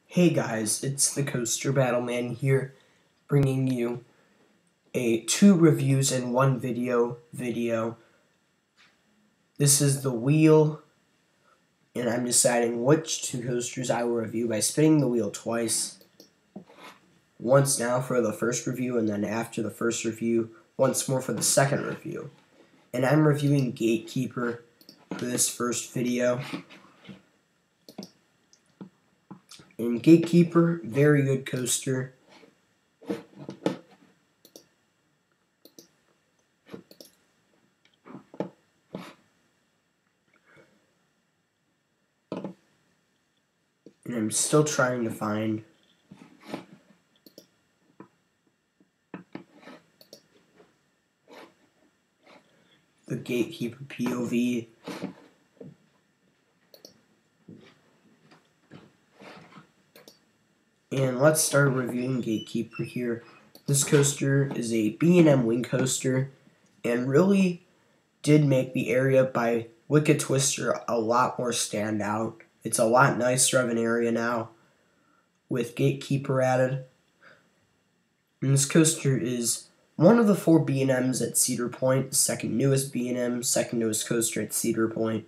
Hey guys, it's the Coaster Battleman here, bringing you a 2 reviews in 1 video. This is the wheel, and I'm deciding which 2 coasters I will review by spinning the wheel twice. Once now for the first review, and then after the first review, once more for the second review. And I'm reviewing Gatekeeper for this first video. And Gatekeeper, very good coaster. And I'm still trying to find the Gatekeeper POV. And let's start reviewing Gatekeeper here. This coaster is a B&M wing coaster and really did make the area by Wicked Twister a lot more stand out. It's a lot nicer of an area now with Gatekeeper added. And this coaster is one of the 4 B&Ms at Cedar Point, the second newest B&M, second newest coaster at Cedar Point.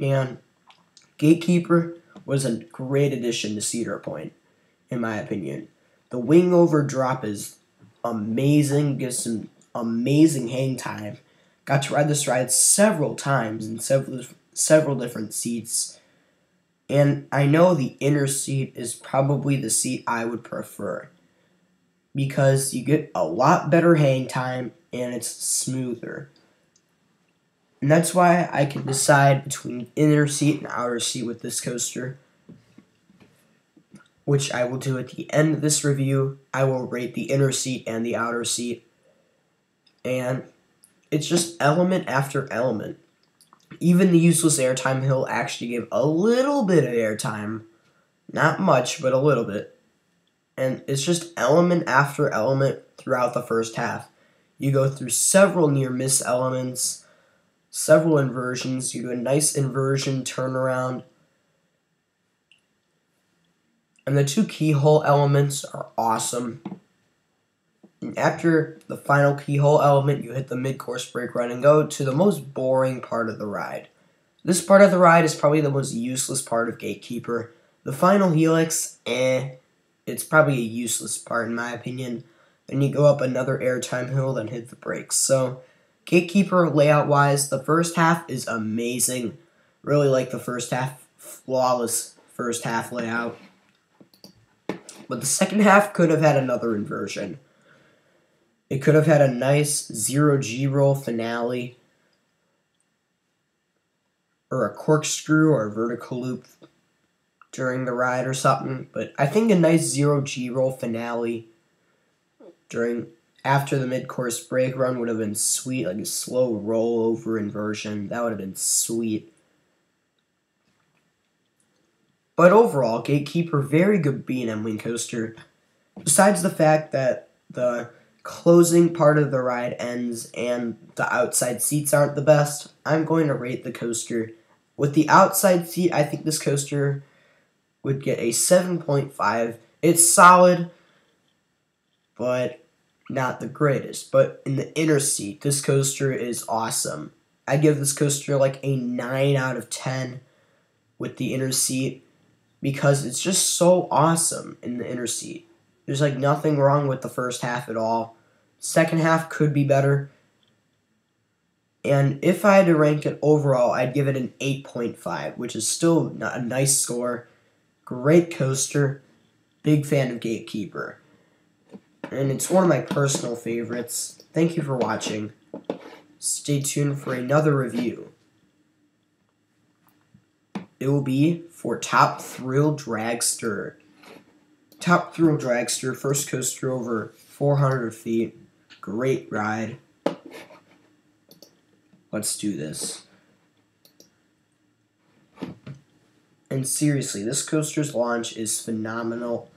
And Gatekeeper was a great addition to Cedar Point, in my opinion. The wing over drop is amazing, gives some amazing hang time. Got to ride this ride several times in several different seats. And I know the inner seat is probably the seat I would prefer, because you get a lot better hang time and it's smoother. And that's why I can decide between inner seat and outer seat with this coaster, which I will do at the end of this review. I will rate the inner seat and the outer seat. And it's just element after element. Even the useless airtime hill actually gave a little bit of airtime. Not much, but a little bit. And it's just element after element throughout the first half. You go through several near-miss elements, several inversions. You do a nice inversion turnaround. And the 2 keyhole elements are awesome. And after the final keyhole element, you hit the mid-course brake run and go to the most boring part of the ride. This part of the ride is probably the most useless part of Gatekeeper. The final helix, it's probably a useless part in my opinion. Then you go up another airtime hill, then hit the brakes. So, Gatekeeper layout-wise, the first half is amazing. Really like the first half, flawless first half layout. But the second half could have had another inversion. It could have had a nice 0G roll finale, or a corkscrew or a vertical loop during the ride or something. But I think a nice 0G roll finale after the mid-course brake run would have been sweet, like a slow rollover inversion. That would have been sweet. But overall, Gatekeeper, very good B&M wing coaster. Besides the fact that the closing part of the ride ends and the outside seats aren't the best, I'm going to rate the coaster. With the outside seat, I think this coaster would get a 7.5. It's solid, but not the greatest. But in the inner seat, this coaster is awesome. I give this coaster like a 9 out of 10 with the inner seat, because it's just so awesome in the inner seat. There's like nothing wrong with the first half at all. Second half could be better. And if I had to rank it overall, I'd give it an 8.5, which is still a nice score. Great coaster. Big fan of Gatekeeper. And it's one of my personal favorites. Thank you for watching. Stay tuned for another review. It will be for Top Thrill Dragster. Top Thrill Dragster, first coaster over 400 feet. Great ride. Let's do this. And seriously, this coaster's launch is phenomenal.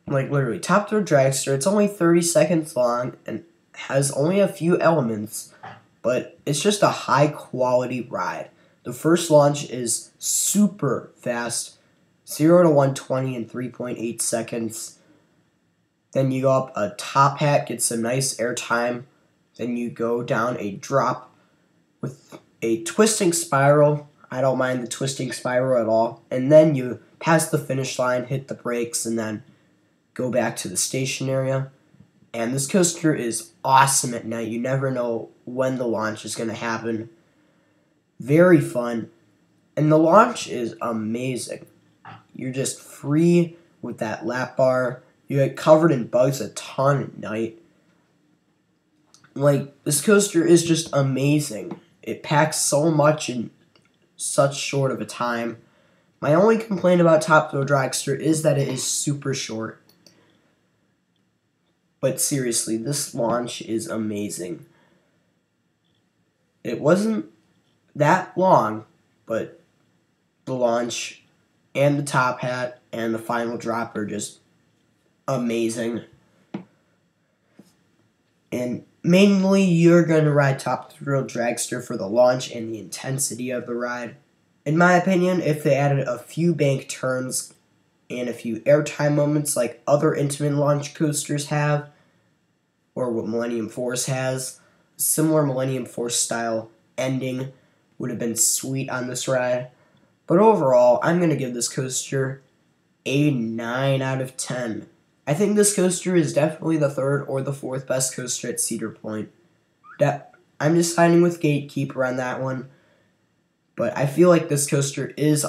Like literally, Top Thrill Dragster, it's only 30 seconds long and has only a few elements, but it's just a high quality ride. The first launch is super fast, 0 to 120 in 3.8 seconds. Then you go up a top hat, get some nice air time. Then you go down a drop with a twisting spiral. I don't mind the twisting spiral at all. And then you pass the finish line, hit the brakes, and then go back to the station area. And this coaster is awesome at night. You never know when the launch is going to happen. Very fun. And the launch is amazing. You're just free with that lap bar. You get covered in bugs a ton at night. Like, this coaster is just amazing. It packs so much in such short of a time. My only complaint about Top Thrill Dragster is that it is super short. But seriously, this launch is amazing. It wasn't that long, but the launch and the top hat and the final drop are just amazing. And mainly, you're going to ride Top Thrill Dragster for the launch and the intensity of the ride. In my opinion, if they added a few bank turns and a few airtime moments like other Intamin launch coasters have, or what Millennium Force has, a similar Millennium Force style ending would have been sweet on this ride. But overall, I'm going to give this coaster a 9 out of 10. I think this coaster is definitely the third or the fourth best coaster at Cedar Point. I'm just siding with Gatekeeper on that one, but I feel like this coaster is